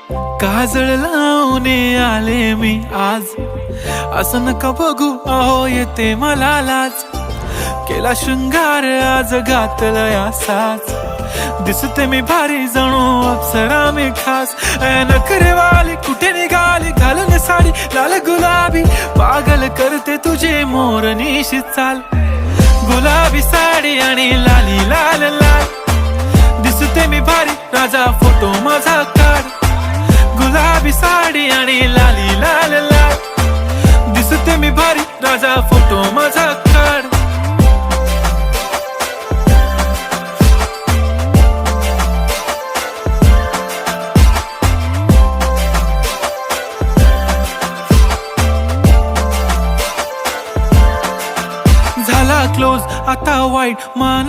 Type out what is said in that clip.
काजळ लावून आले मी आज, असं नका बघू अहो येते मला लाज. केला शृंगार आज घातलं असाच, दिसते मी भारी जणू अप्सरा मी खास. नखरेवाली कुठे निघाली घालून साडी लाल गुलाबी, पागल करते तुझे मोरनीशी चाल. गुलाबी साडी आणि लाली लाल लाल, दिसते मी भारी राजा फोटो माझा काढ. गुलाबी साडी आणि लाली लाल लाल, दिसते मी भारी राजा फोटो माझा काढ.